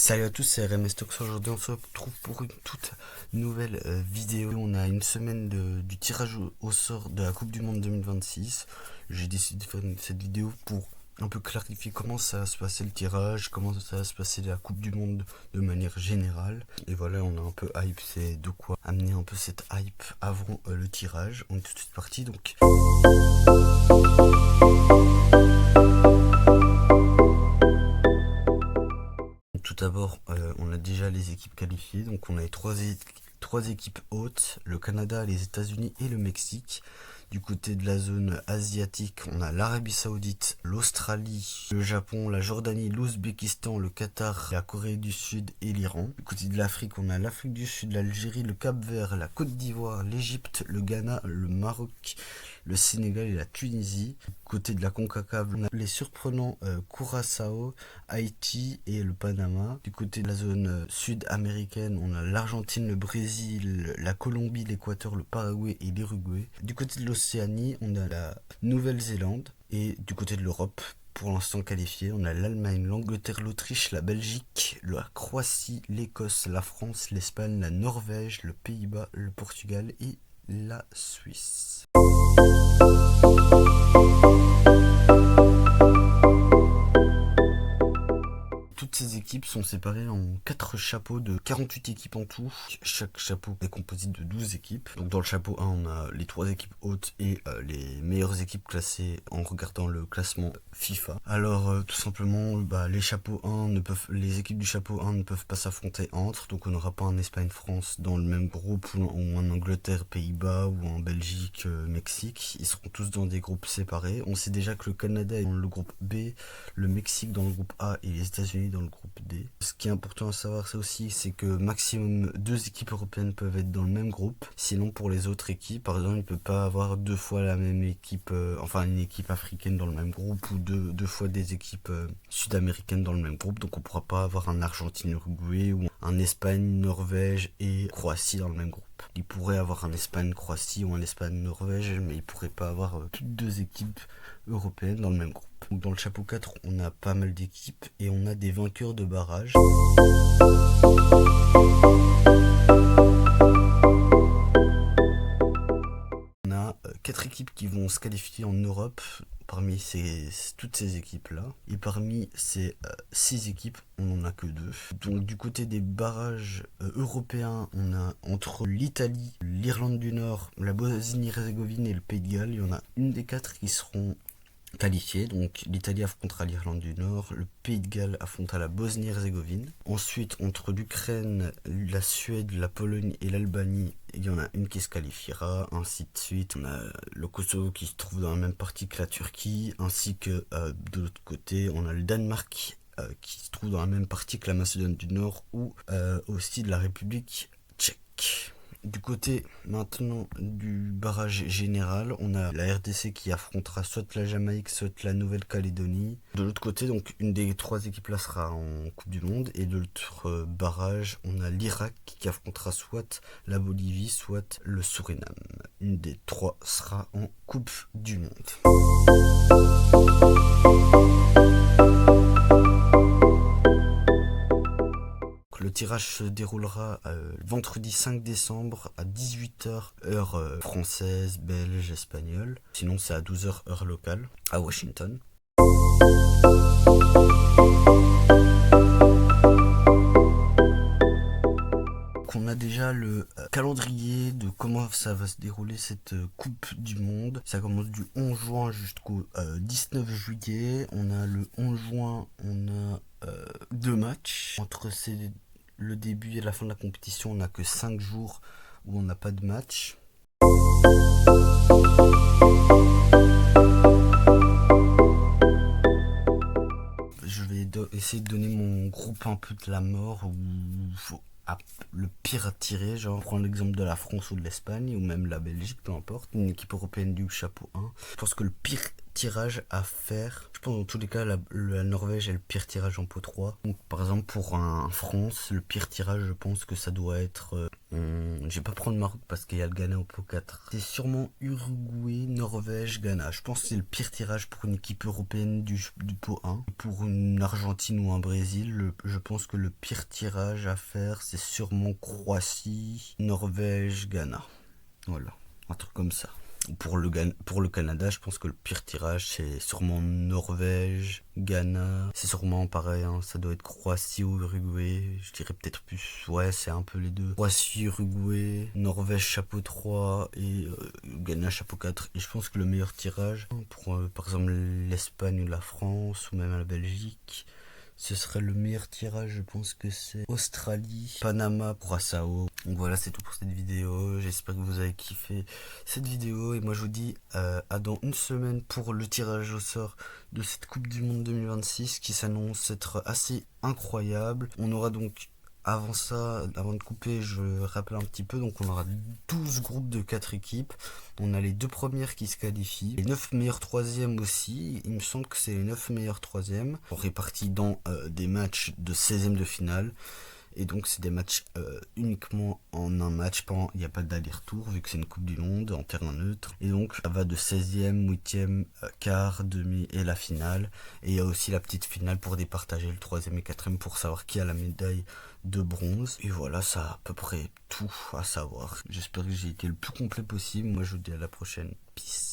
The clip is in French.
Salut à tous, c'est RMS Talks. Aujourd'hui on se retrouve pour une toute nouvelle vidéo. On a une semaine du tirage au sort de la Coupe du Monde 2026. J'ai décidé de faire cette vidéo pour un peu clarifier comment ça va se passer le tirage, comment ça va se passer la Coupe du Monde de manière générale. Et voilà, on est un peu hype, c'est de quoi amener un peu cette hype avant le tirage. On est tout de suite parti donc. Tout d'abord, on a déjà les équipes qualifiées. Donc on a les trois équipes hôtes, le Canada, les États-Unis et le Mexique. Du côté de la zone asiatique, on a l'Arabie Saoudite, l'Australie, le Japon, la Jordanie, l'Ouzbékistan, le Qatar, la Corée du Sud et l'Iran. Du côté de l'Afrique, on a l'Afrique du Sud, l'Algérie, le Cap-Vert, la Côte d'Ivoire, l'Égypte, le Ghana, le Maroc, le Sénégal et la Tunisie. Du côté de la CONCACAF, on a les surprenants Curaçao, Haïti et le Panama. Du côté de la zone sud-américaine, on a l'Argentine, le Brésil, la Colombie, l'Équateur, le Paraguay et l'Uruguay. Du côté de l'Océanie, on a la Nouvelle-Zélande. Et du côté de l'Europe, pour l'instant qualifié, on a l'Allemagne, l'Angleterre, l'Autriche, la Belgique, la Croatie, l'Écosse, la France, l'Espagne, la Norvège, le Pays-Bas, le Portugal et la Suisse. Toutes ces équipes sont séparées en 4 chapeaux de 48 équipes en tout. Chaque chapeau est composé de 12 équipes. Donc dans le chapeau 1, on a les 3 équipes hautes et les meilleures équipes classées en regardant le classement FIFA. Alors tout simplement, les équipes du chapeau 1 ne peuvent pas s'affronter entre. Donc on n'aura pas un Espagne-France dans le même groupe ou un Angleterre-Pays-Bas ou un Belgique-Mexique. Ils seront tous dans des groupes séparés. On sait déjà que le Canada est dans le groupe B, le Mexique dans le groupe A et les États-Unis dans le groupe D. Ce qui est important à savoir c'est que maximum 2 équipes européennes peuvent être dans le même groupe. Sinon pour les autres équipes, par exemple, il ne peut pas avoir 2 fois la même équipe, une équipe africaine dans le même groupe ou deux fois des équipes sud-américaines dans le même groupe. Donc on ne pourra pas avoir un Argentine-Uruguay ou un Espagne-Norvège et Croatie dans le même groupe. Il pourrait avoir un Espagne-Croatie ou un Espagne-Norvège, mais il ne pourrait pas avoir toutes 2 équipes européennes dans le même groupe. Donc dans le chapeau 4, on a pas mal d'équipes et on a des vainqueurs de barrage. On a 4 équipes qui vont se qualifier en Europe parmi toutes ces équipes-là. Et parmi ces 6 équipes, on n'en a que 2. Donc du côté des barrages européens, on a entre l'Italie, l'Irlande du Nord, la Bosnie-Herzégovine et le Pays de Galles, il y en a une des 4 qui seront qualifiés. Donc l'Italie affrontera l'Irlande du Nord, le Pays de Galles affrontera la Bosnie-Herzégovine. Ensuite, entre l'Ukraine, la Suède, la Pologne et l'Albanie, il y en a une qui se qualifiera, ainsi de suite. On a le Kosovo qui se trouve dans la même partie que la Turquie, ainsi que de l'autre côté, on a le Danemark qui se trouve dans la même partie que la Macédoine du Nord ou aussi de la République tchèque. Du côté maintenant du barrage général, on a la RDC qui affrontera soit la Jamaïque, soit la Nouvelle-Calédonie. De l'autre côté, donc une des 3 équipes là sera en Coupe du Monde. Et de l'autre barrage, on a l'Irak qui affrontera soit la Bolivie, soit le Suriname. Une des 3 sera en Coupe du Monde. Le tirage se déroulera vendredi 5 décembre à 18h heure française, belge, espagnole. Sinon c'est à 12h heure locale à Washington. On a déjà le calendrier de comment ça va se dérouler cette Coupe du Monde. Ça commence du 11 juin jusqu'au 19 juillet. On a le 11 juin, on a 2 matchs. Entre le début et la fin de la compétition, on n'a que 5 jours où on n'a pas de match. Je vais essayer de donner mon groupe un peu de la mort où faut le pire à tirer, genre prendre l'exemple de la France ou de l'Espagne ou même la Belgique, peu importe, une équipe européenne du chapeau 1. Je pense que le pire tirage à faire. Je pense dans tous les cas, la Norvège est le pire tirage en pot 3. Donc par exemple pour un France, le pire tirage, je pense que ça doit être... je vais pas prendre Maroc parce qu'il y a le Ghana au pot 4. C'est sûrement Uruguay, Norvège, Ghana. Je pense que c'est le pire tirage pour une équipe européenne du pot 1. Pour une Argentine ou un Brésil, je pense que le pire tirage à faire, c'est sûrement Croatie, Norvège, Ghana. Voilà, un truc comme ça. Pour le Canada, je pense que le pire tirage, c'est sûrement Norvège, Ghana. C'est sûrement pareil, hein, ça doit être Croatie ou Uruguay. Je dirais peut-être plus, ouais, c'est un peu les deux. Croatie, Uruguay, Norvège chapeau 3 et Ghana chapeau 4. Et je pense que le meilleur tirage, pour par exemple l'Espagne ou la France ou même la Belgique, ce serait le meilleur tirage, je pense que c'est Australie, Panama, Curaçao. Donc voilà, c'est tout pour cette vidéo. J'espère que vous avez kiffé cette vidéo. Et moi, je vous dis à dans une semaine pour le tirage au sort de cette Coupe du Monde 2026 qui s'annonce être assez incroyable. On aura donc... Avant ça, avant de couper, je rappelle un petit peu, donc on aura 12 groupes de 4 équipes. On a les 2 premières qui se qualifient, les 9 meilleurs troisièmes aussi, il me semble que c'est les 9 meilleurs troisièmes, répartis dans des matchs de 16e de finale. Et donc c'est des matchs uniquement en un match, il n'y a pas d'aller-retour vu que c'est une Coupe du Monde en terrain neutre. Et donc ça va de 16e, 8e, quart, demi et la finale. Et il y a aussi la petite finale pour départager le 3e et 4e pour savoir qui a la médaille de bronze. Et voilà, ça a à peu près tout à savoir. J'espère que j'ai été le plus complet possible. Moi je vous dis à la prochaine. Peace.